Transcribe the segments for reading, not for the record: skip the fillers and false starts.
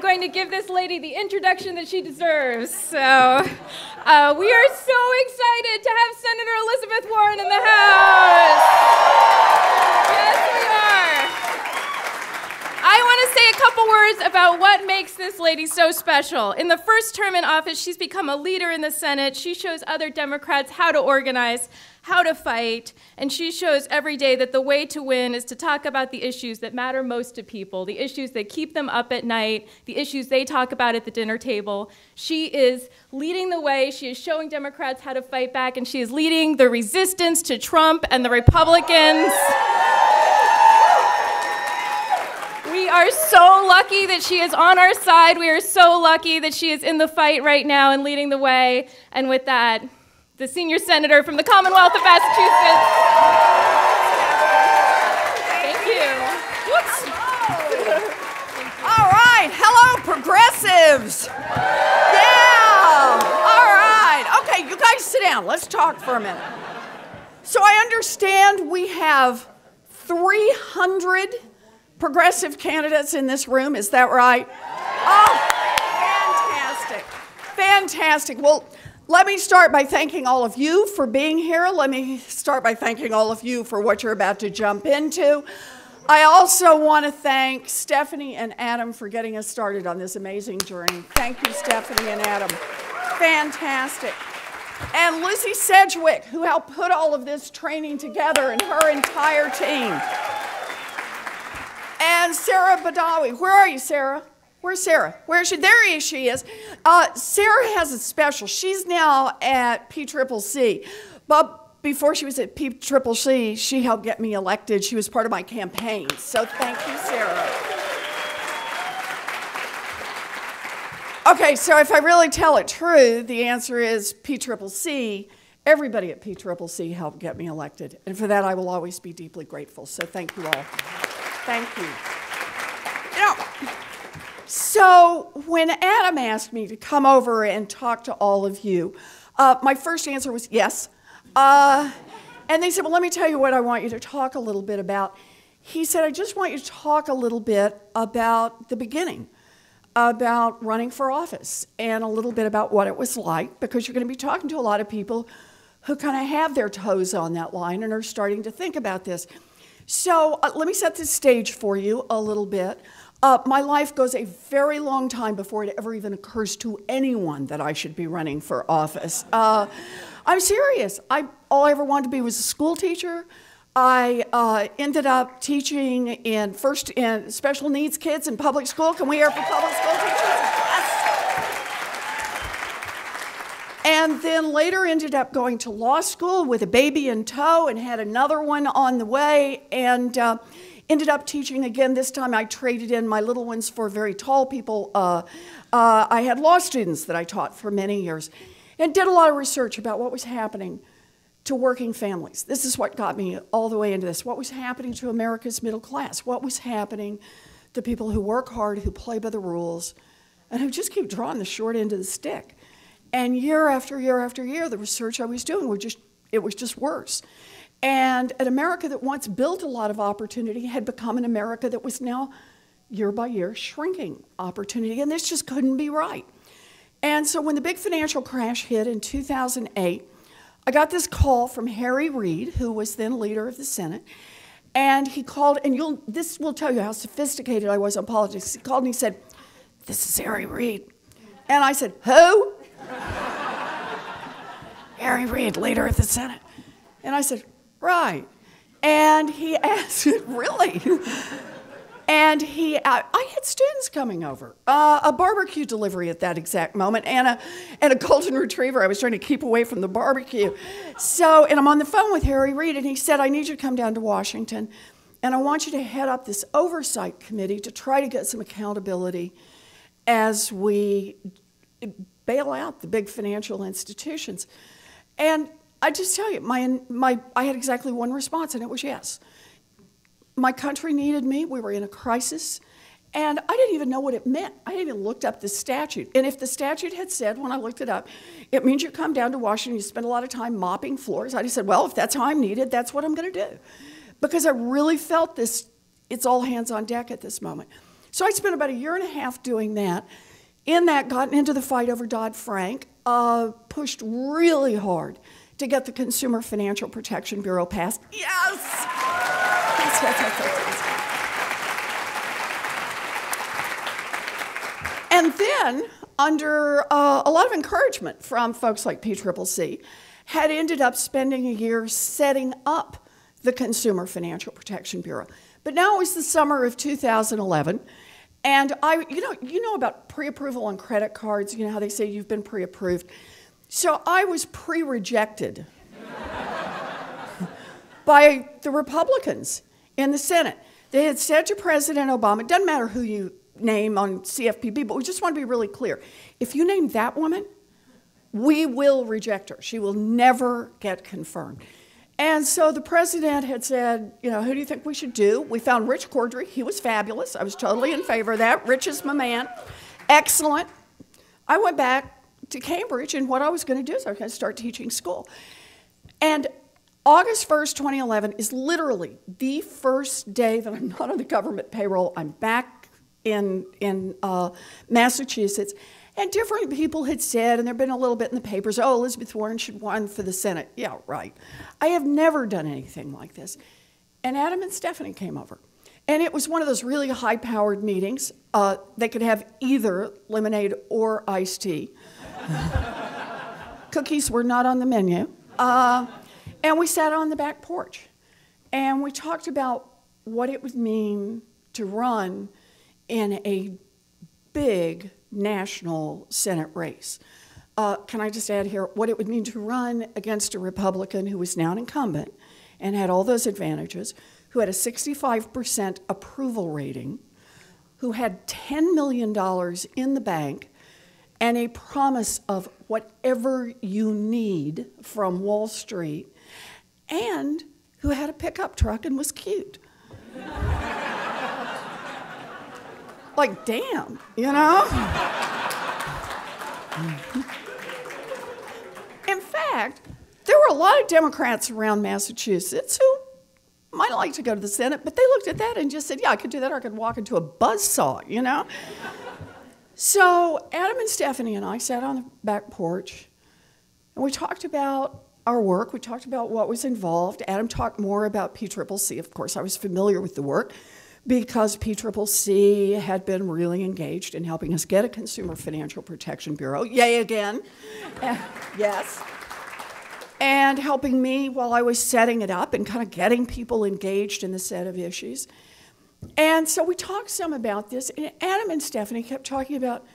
going to give this lady the introduction that she deserves. So, we are so excited to have Senator Elizabeth Warren in the House. Yes, we are. I want to say a couple words about what makes this lady so special. In the first term in office, she's become a leader in the Senate. She shows other Democrats how to organize, how to fight, and she shows every day that the way to win is to talk about the issues that matter most to people, the issues that keep them up at night, the issues they talk about at the dinner table. She is leading the way. She is showing Democrats how to fight back, and she is leading the resistance to Trump and the Republicans. We are so lucky that she is on our side. We are so lucky that she is in the fight right now and leading the way. And with that, the senior senator from the Commonwealth of Massachusetts. Thank you. Whoops. All right. Hello, progressives. Yeah. All right. Okay, you guys sit down. Let's talk for a minute. So I understand we have 300 progressive candidates in this room. Is that right? Oh, fantastic. Fantastic. Well, let me start by thanking all of you for being here. Let me start by thanking all of you for what you're about to jump into. I also want to thank Stephanie and Adam for getting us started on this amazing journey. Thank you, Stephanie and Adam. Fantastic. And Lucy Sedgwick, who helped put all of this training together, and her entire team. And Sarah Badawi. Where are you, Sarah? Where's Sarah? Where is she? There she is. Sarah has a special. She's now at PCCC. But before she was at PCCC, she helped get me elected. She was part of my campaign. So thank you, Sarah. Okay, so if I really tell it true, the answer is PCCC. Everybody at PCCC helped get me elected. And for that, I will always be deeply grateful. So thank you all. Thank you. You know, so when Adam asked me to come over and talk to all of you, my first answer was yes. And they said, well, let me tell you what I want you to talk a little bit about. He said, I just want you to talk a little bit about the beginning, about running for office, and a little bit about what it was like, because you're going to be talking to a lot of people who kind of have their toes on that line and are starting to think about this. So let me set the stage for you a little bit. My life goes a very long time before it ever even occurs to anyone that I should be running for office. I'm serious. All I ever wanted to be was a school teacher. I ended up teaching first in special needs kids in public school. Can we hear for public school teachers? Yes. And then later ended up going to law school with a baby in tow and had another one on the way, and ended up teaching again. This time I traded in my little ones for very tall people. I had law students that I taught for many years and did a lot of research about what was happening to working families. This is what got me all the way into this. What was happening to America's middle class? What was happening to people who work hard, who play by the rules, and who just keep drawing the short end of the stick? And year after year after year, the research I was doing was just worse. And an America that once built a lot of opportunity had become an America that was now, year by year, shrinking opportunity. And this just couldn't be right. And so when the big financial crash hit in 2008, I got this call from Harry Reid, who was then leader of the Senate. And he called, and this will tell you how sophisticated I was on politics. He called and he said, "This is Harry Reid." And I said, "Who?" "Harry Reid, leader of the Senate." And I said, "Right." And he asked, "Really?" And I had students coming over, a barbecue delivery at that exact moment, and a golden retriever. I was trying to keep away from the barbecue. So, and I'm on the phone with Harry Reid, and he said, "I need you to come down to Washington, and I want you to head up this oversight committee to try to get some accountability as we bail out the big financial institutions." And I just tell you, I had exactly one response, and it was yes. My country needed me. We were in a crisis. And I didn't even know what it meant. I hadn't even looked up the statute. And if the statute had said, when I looked it up, it means you come down to Washington, you spend a lot of time mopping floors, I just said, well, if that's how I'm needed, that's what I'm going to do. Because I really felt this, it's all hands on deck at this moment. So I spent about a year and a half doing that. In that, gotten into the fight over Dodd-Frank, pushed really hard to get the Consumer Financial Protection Bureau passed. Yes! Yes. And then, under a lot of encouragement from folks like PCCC, had ended up spending a year setting up the Consumer Financial Protection Bureau. But now it was the summer of 2011, and you know about pre-approval on credit cards, you know how they say you've been pre-approved. So I was pre-rejected by the Republicans in the Senate. They had said to President Obama, it doesn't matter who you name on CFPB, but we just want to be really clear. If you name that woman, we will reject her. She will never get confirmed. And so the president had said, you know, who do you think we should do? We found Rich Cordray. He was fabulous. I was totally in favor of that. Rich is my man. Excellent. I went back to Cambridge, and what I was going to do is I was going to start teaching school. And August 1st, 2011 is literally the first day that I'm not on the government payroll. I'm back in Massachusetts. And different people had said, and there had been a little bit in the papers, oh, Elizabeth Warren should run for the Senate. Yeah, right. I have never done anything like this. And Adam and Stephanie came over. And it was one of those really high-powered meetings. They could have either lemonade or iced tea. Cookies were not on the menu. And we sat on the back porch. And we talked about what it would mean to run in a big national Senate race. Can I just add here what it would mean to run against a Republican who was now an incumbent and had all those advantages, who had a 65% approval rating, who had $10 million in the bank, and a promise of whatever you need from Wall Street, and who had a pickup truck and was cute. Like, damn, you know? In fact, there were a lot of Democrats around Massachusetts who might like to go to the Senate, but they looked at that and just said, yeah, I could do that, or I could walk into a buzzsaw, you know? So Adam and Stephanie and I sat on the back porch, and we talked about our work. We talked about what was involved. Adam talked more about PCCC. Of course, I was familiar with the work, because PCCC had been really engaged in helping us get a Consumer Financial Protection Bureau. Yay again. Yes. And helping me while I was setting it up and kind of getting people engaged in the set of issues. And so we talked some about this, and Adam and Stephanie kept talking about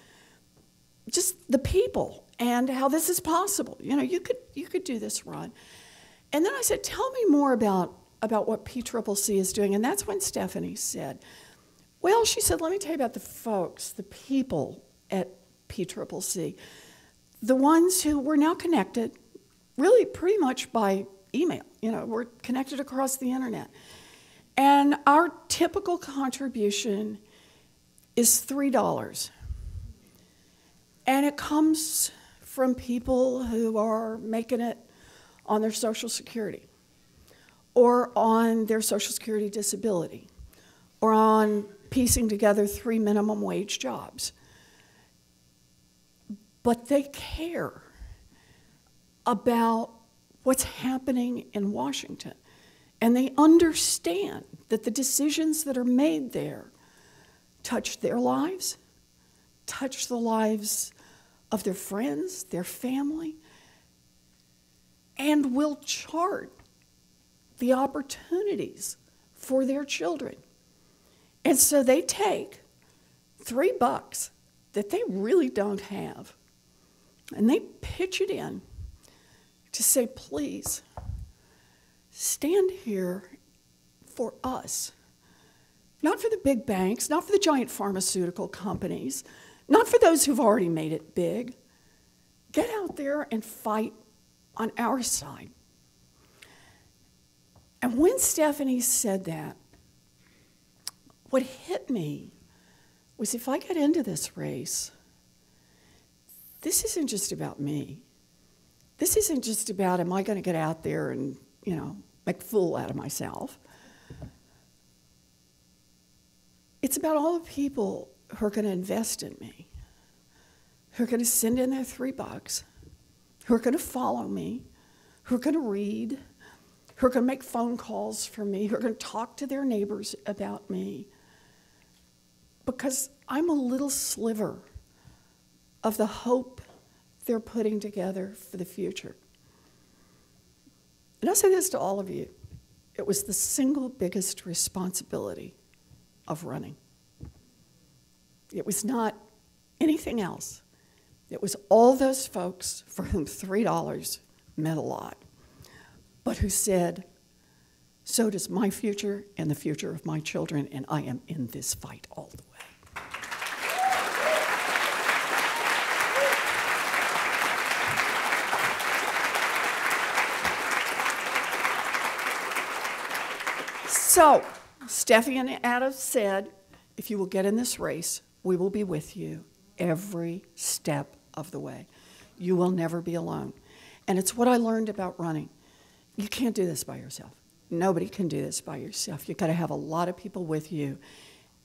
just the people and how this is possible. You know, you could do this run. And then I said, tell me more about what PCCC is doing. And that's when Stephanie said, well, she said, let me tell you about the folks, the people at PCCC, the ones who were now connected really pretty much by email. You know, we're connected across the internet. And our typical contribution is $3. And it comes from people who are making it on their Social Security, or on their Social Security disability, or on piecing together 3 minimum wage jobs. But they care about what's happening in Washington. And they understand that the decisions that are made there touch their lives, touch the lives of their friends, their family, and will chart the opportunities for their children. And so they take $3 that they really don't have, and they pitch it in to say, please, stand here for us. Not for the big banks, not for the giant pharmaceutical companies, not for those who've already made it big. Get out there and fight on our side. And when Stephanie said that, what hit me was, if I get into this race, this isn't just about me. This isn't just about, am I going to get out there and, you know, make a fool out of myself. It's about all the people who are going to invest in me, who are going to send in their $3, who are going to follow me, who are going to read, who are going to make phone calls for me, who are going to talk to their neighbors about me. Because I'm a little sliver of the hope they're putting together for the future. And I'll say this to all of you. It was the single biggest responsibility of running. It was not anything else. It was all those folks for whom $3 meant a lot, but who said, so does my future and the future of my children, and I am in this fight all the way. So, Steffi and Adam said, if you will get in this race, we will be with you every step of the way. You will never be alone. And it's what I learned about running. You can't do this by yourself. Nobody can do this by yourself. You've got to have a lot of people with you.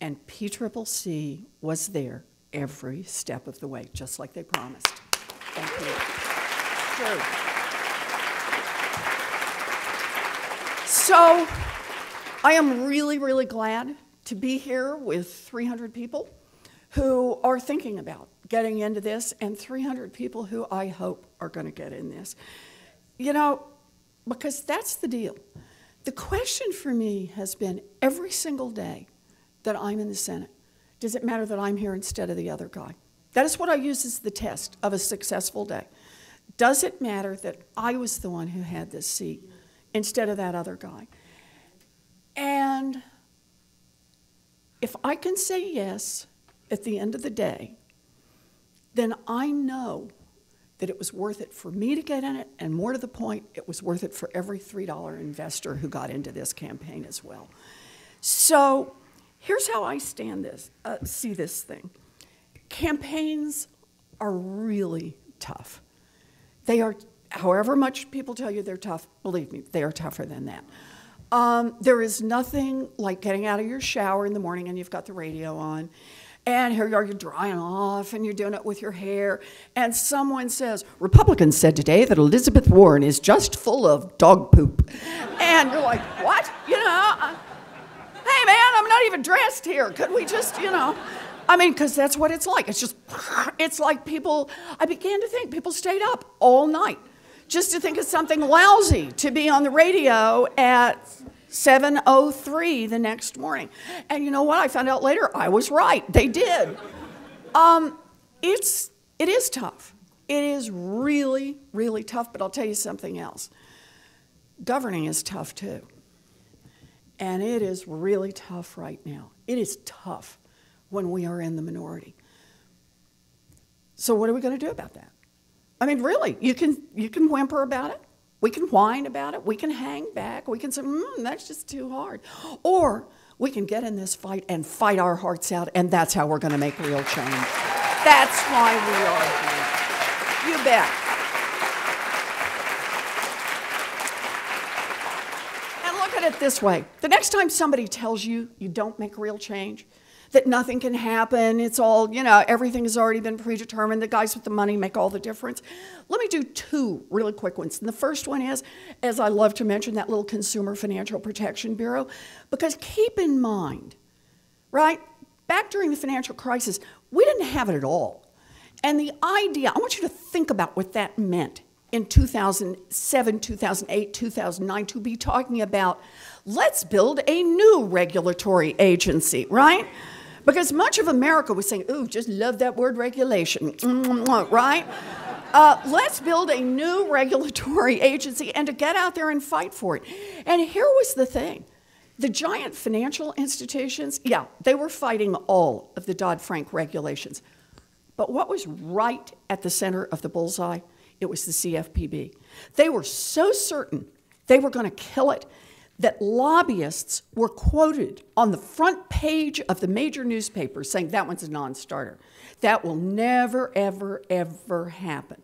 And PCCC was there every step of the way, just like they promised. Thank you. Sure. So, I am really, really glad to be here with 300 people who are thinking about getting into this, and 300 people who I hope are going to get in this. You know, because that's the deal. The question for me has been every single day that I'm in the Senate, does it matter that I'm here instead of the other guy? That is what I use as the test of a successful day. Does it matter that I was the one who had this seat instead of that other guy? And if I can say yes at the end of the day, then I know that it was worth it for me to get in it, and more to the point, it was worth it for every $3 investor who got into this campaign as well. So here's how I see this thing. Campaigns are really tough. They are, however much people tell you they're tough, believe me, they are tougher than that. There is nothing like getting out of your shower in the morning and you've got the radio on, and here you are, you're drying off, and you're doing it with your hair, and someone says, Republicans said today that Elizabeth Warren is just full of dog poop. And you're like, what? You know, hey man, I'm not even dressed here. Could we just, you know, I mean, because that's what it's like. It's just, it's like people, I began to think people stayed up all night just to think of something lousy to be on the radio at 7:03 the next morning. And you know what? I found out later I was right. They did. It is tough. It is really, really tough, but I'll tell you something else. Governing is tough too. And it is really tough right now. It is tough when we are in the minority. So what are we going to do about that? I mean, really, you can whimper about it. We can whine about it. We can hang back. We can say, that's just too hard. Or we can get in this fight and fight our hearts out, and that's how we're going to make real change. That's why we are here. You bet. And look at it this way. The next time somebody tells you you don't make real change, that nothing can happen, it's all, you know, everything has already been predetermined, the guys with the money make all the difference. Let me do two really quick ones. And the first one is, as I love to mention, that little Consumer Financial Protection Bureau, because keep in mind, right, back during the financial crisis, we didn't have it at all. And the idea, I want you to think about what that meant in 2007, 2008, 2009, to be talking about, let's build a new regulatory agency, right? Because much of America was saying, ooh, just love that word regulation, right? Let's build a new regulatory agency and to get out there and fight for it. And here was the thing. The giant financial institutions, yeah, they were fighting all of the Dodd-Frank regulations. But what was right at the center of the bullseye? It was the CFPB. They were so certain they were going to kill it that lobbyists were quoted on the front page of the major newspapers saying that one's a non-starter. That will never, ever, ever happen.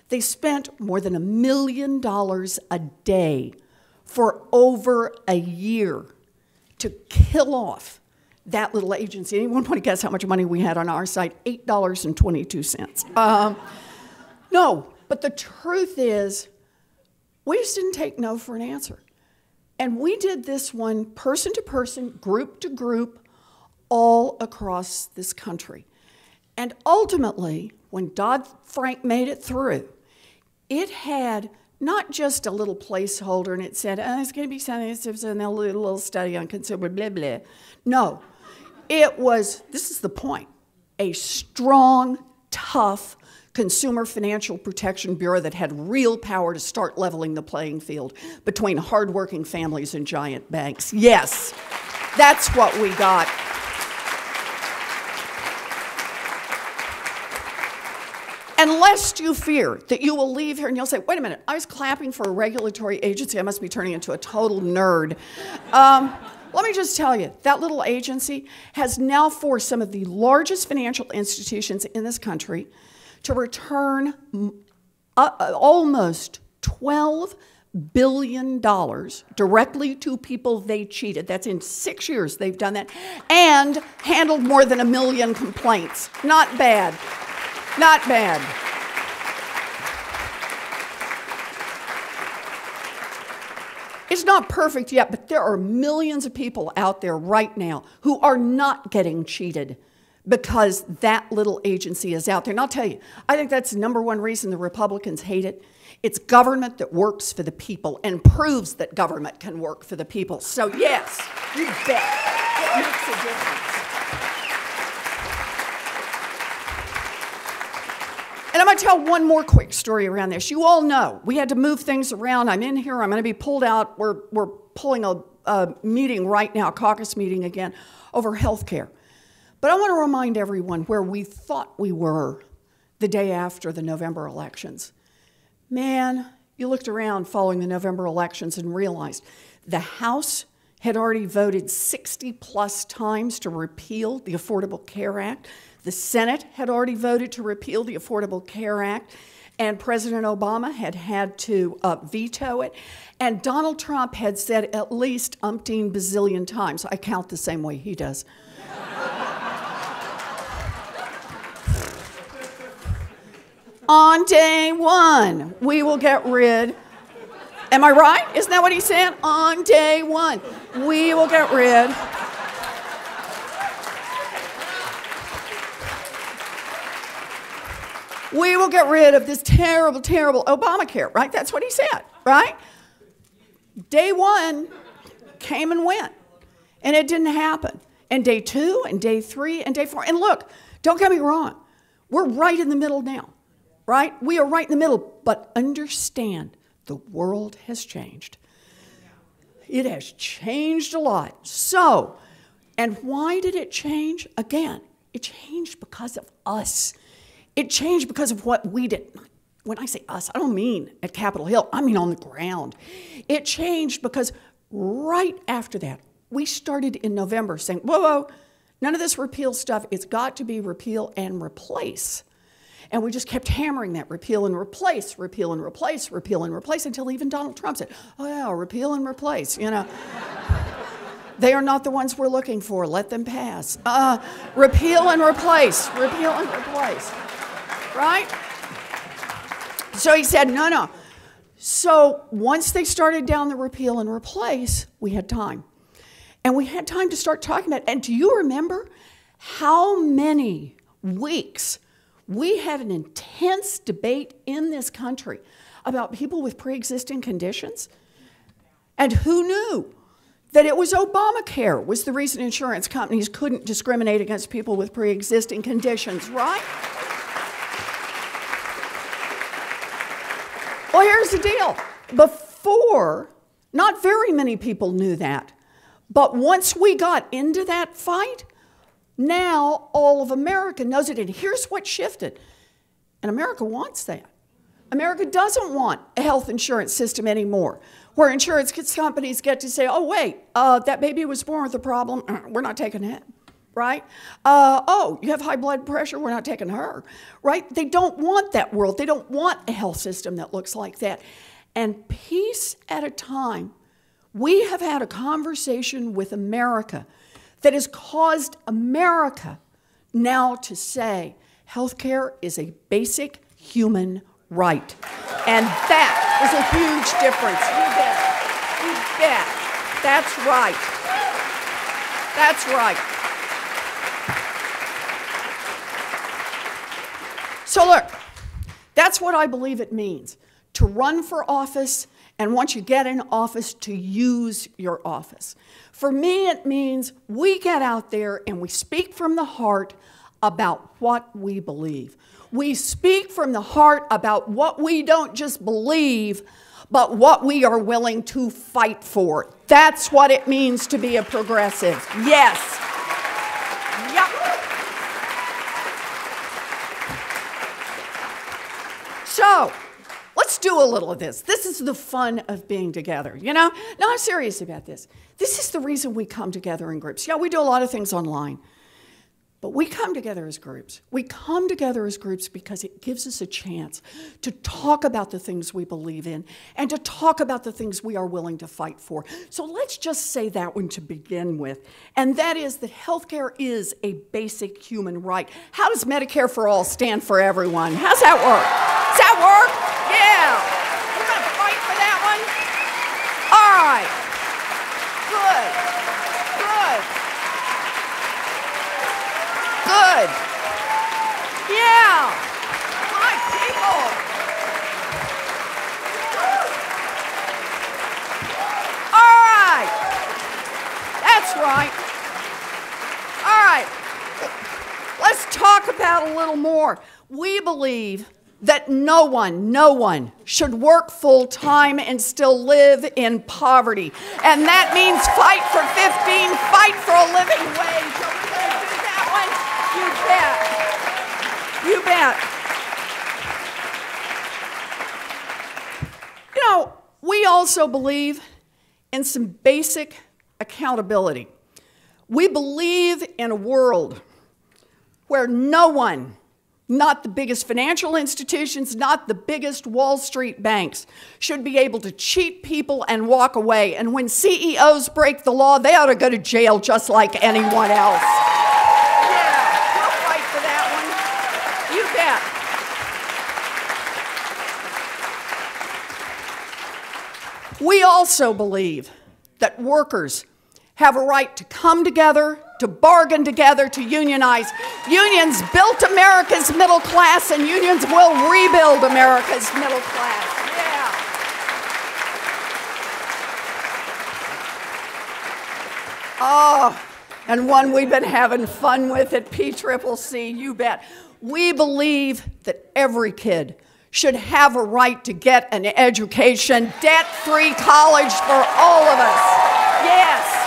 They spent more than $1 million a day for over a year to kill off that little agency. Anyone want to guess how much money we had on our site? $8.22. No, but the truth is, we just didn't take no for an answer. And we did this one person to person, group to group, all across this country. And ultimately, when Dodd-Frank made it through, it had not just a little placeholder and it said, oh, it's going to be something, it's a little study on consumer blah, blah. No, it was, this is the point, a strong, tough Consumer Financial Protection Bureau that had real power to start leveling the playing field between hardworking families and giant banks. Yes, that's what we got. And lest you fear that you will leave here and you'll say, wait a minute, I was clapping for a regulatory agency, I must be turning into a total nerd. Let me just tell you, that little agency has now forced some of the largest financial institutions in this country to return almost $12 billion directly to people they cheated. That's in 6 years they've done that, and handled more than 1 million complaints. Not bad. Not bad. It's not perfect yet, but there are millions of people out there right now who are not getting cheated because that little agency is out there. And I'll tell you, I think that's the #1 reason the Republicans hate it. It's government that works for the people and proves that government can work for the people. So yes, you bet, it makes a difference. And I'm going to tell one more quick story around this. You all know we had to move things around. I'm in here. I'm going to be pulled out. We're pulling a meeting right now, a caucus meeting again, over health care. But I want to remind everyone where we thought we were the day after the November elections. Man, you looked around following the November elections and realized the House had already voted 60+ times to repeal the Affordable Care Act. The Senate had already voted to repeal the Affordable Care Act, and President Obama had to veto it. And Donald Trump had said at least umpteen bazillion times, I count the same way he does. On day one, we will get rid, am I right? Isn't that what he said? On day one, we will get rid of this terrible, terrible Obamacare, right? That's what he said, right? Day one came and went, and it didn't happen. And day 2, and day 3, and day 4. And look, don't get me wrong, we're right in the middle now, right? We are right in the middle, but understand the world has changed. It has changed a lot. So, and why did it change? Again, it changed because of us. It changed because of what we did. When I say us, I don't mean at Capitol Hill. I mean on the ground. It changed because right after that, we started in November saying, whoa, whoa, none of this repeal stuff. It's got to be repeal and replace. And we just kept hammering that repeal and replace, repeal and replace, repeal and replace, until even Donald Trump said, oh yeah, repeal and replace, you know. They are not the ones we're looking for. Let them pass. Repeal and replace, repeal and replace. Right? So he said, no, no. So once they started down the repeal and replace, we had time. And we had time to start talking about it. And do you remember how many weeks we had an intense debate in this country about people with pre-existing conditions? And who knew that it was Obamacare was the reason insurance companies couldn't discriminate against people with pre-existing conditions, right? Well, here's the deal. Before, not very many people knew that. But once we got into that fight, now all of America knows it. And here's what shifted. And America wants that. America doesn't want a health insurance system anymore, where insurance companies get to say, oh, wait, that baby was born with a problem. We're not taking it. Right? Oh, you have high blood pressure, we're not taking her, right? They don't want that world. They don't want a health system that looks like that. And piece at a time, we have had a conversation with America that has caused America now to say healthcare is a basic human right. And that is a huge difference. You bet. That's right. That's right. So look, that's what I believe it means, to run for office, and once you get in office, to use your office. For me, it means we get out there and we speak from the heart about what we believe. We speak from the heart about what we don't just believe, but what we are willing to fight for. That's what it means to be a progressive. Yes. Yep. So, let's do a little of this. This is the fun of being together, you know? No, I'm serious about this. This is the reason we come together in groups. Yeah, we do a lot of things online, but we come together as groups. We come together as groups because it gives us a chance to talk about the things we believe in and to talk about the things we are willing to fight for. So let's just say that one to begin with, and that is that healthcare is a basic human right. How does Medicare for All stand for everyone? How's that work? Does that work? Yeah. We're going to fight for that one? All right. Good. Good. Good. Yeah. Hi, people. All right. That's right. All right. Let's talk about a little more. We believe that no one should work full-time and still live in poverty. And that means fight for 15, fight for a living wage. Are we going to do that one? You bet. You bet. You know, we also believe in some basic accountability. We believe in a world where no one, not the biggest financial institutions, not the biggest Wall Street banks, should be able to cheat people and walk away. And when CEOs break the law, they ought to go to jail just like anyone else. Yeah, we'll fight for that one. You bet. We also believe that workers have a right to come together, to bargain together, to unionize. Unions built America's middle class, and unions will rebuild America's middle class. Yeah. Oh, and one we've been having fun with at PCCC, you bet. We believe that every kid should have a right to get an education, debt-free college for all of us. Yes.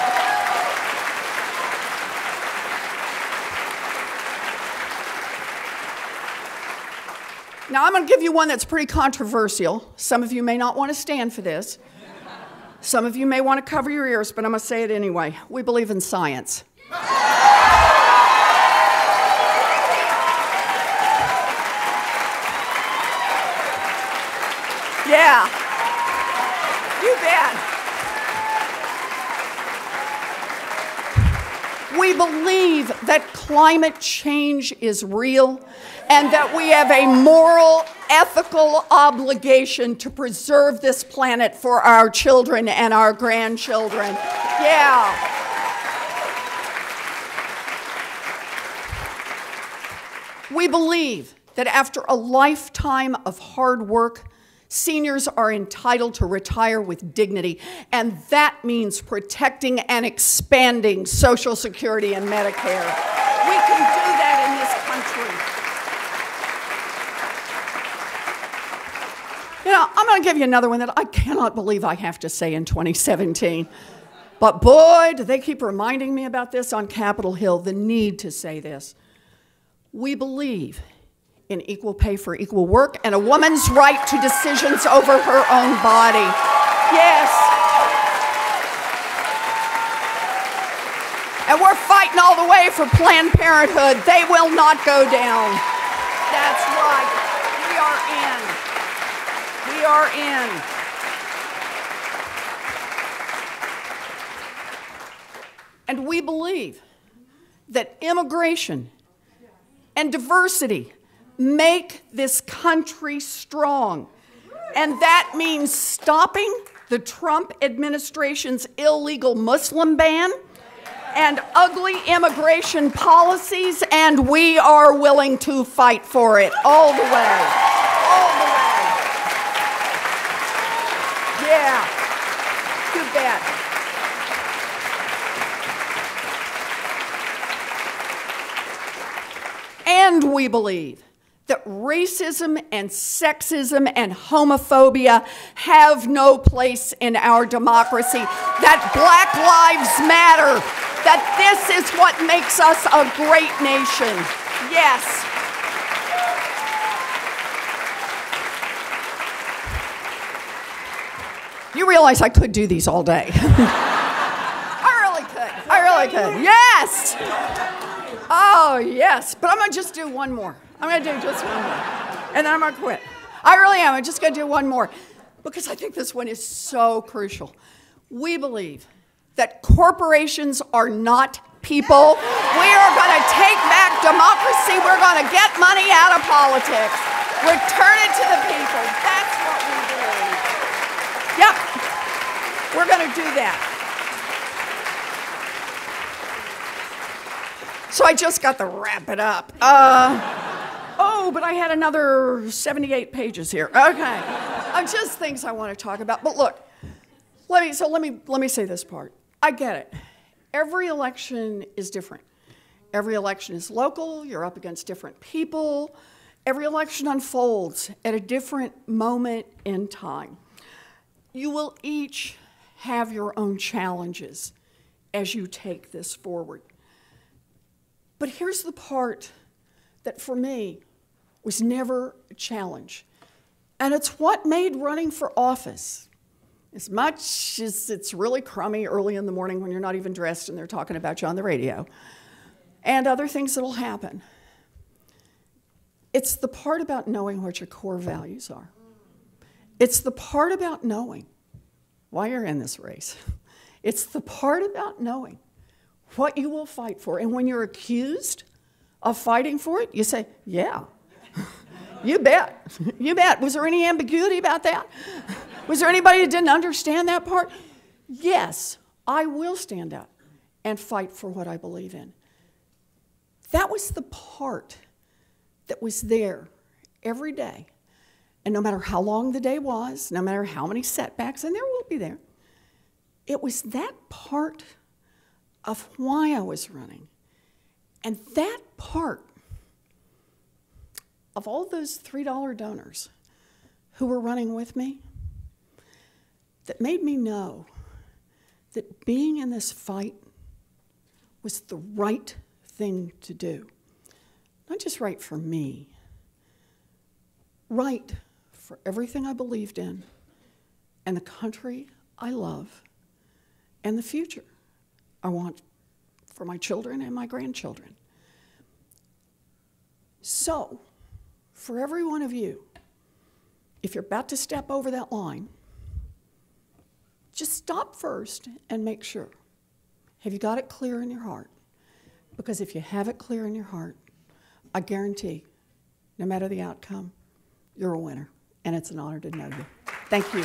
Now, I'm going to give you one that's pretty controversial. Some of you may not want to stand for this. Some of you may want to cover your ears, but I'm going to say it anyway. We believe in science. Yeah. You bet. We believe that climate change is real and that we have a moral, ethical obligation to preserve this planet for our children and our grandchildren. Yeah. We believe that after a lifetime of hard work, seniors are entitled to retire with dignity, and that means protecting and expanding Social Security and Medicare. We can do that in this country. You know, I'm going to give you another one that I cannot believe I have to say in 2017. But boy, do they keep reminding me about this on Capitol Hill, the need to say this. We believe in equal pay for equal work and a woman's right to decisions over her own body. Yes. And we're fighting all the way for Planned Parenthood. They will not go down. That's right. We are in. We are in. And we believe that immigration and diversity make this country strong. And that means stopping the Trump administration's illegal Muslim ban and ugly immigration policies, and we are willing to fight for it all the way. All the way. Yeah. You bet. And we believe that racism and sexism and homophobia have no place in our democracy, that Black Lives Matter, that this is what makes us a great nation. Yes. You realize I could do these all day. I really could. I really could. Yes. Oh, yes. But I'm going to just do one more. I'm going to do just one more. And then I'm going to quit. I really am. I'm just going to do one more because I think this one is so crucial. We believe that corporations are not people. We are going to take back democracy. We're going to get money out of politics. Return it to the people. That's what we believe. Yep. We're going to do that. So I just got to wrap it up. Oh, but I had another 78 pages here. Okay. Just things I want to talk about. But look, let me say this part. I get it. Every election is different. Every election is local. You're up against different people. Every election unfolds at a different moment in time. You will each have your own challenges as you take this forward. But here's the part that for me was never a challenge. And it's what made running for office, as much as it's really crummy early in the morning when you're not even dressed and they're talking about you on the radio, and other things that'll happen. It's the part about knowing what your core values are. It's the part about knowing why you're in this race. It's the part about knowing what you will fight for. And when you're accused of fighting for it, you say, yeah, you bet. You bet. Was there any ambiguity about that? Was there anybody that didn't understand that part? Yes, I will stand up and fight for what I believe in. That was the part that was there every day. And no matter how long the day was, no matter how many setbacks, and there will be there, it was that part of why I was running. And that part of all those $3 donors who were running with me that made me know that being in this fight was the right thing to do. Not just right for me, right for everything I believed in and the country I love and the future I want for my children and my grandchildren. So, for every one of you, if you're about to step over that line, just stop first and make sure. Have you got it clear in your heart? Because if you have it clear in your heart, I guarantee, no matter the outcome, you're a winner. And it's an honor to know you. Thank you.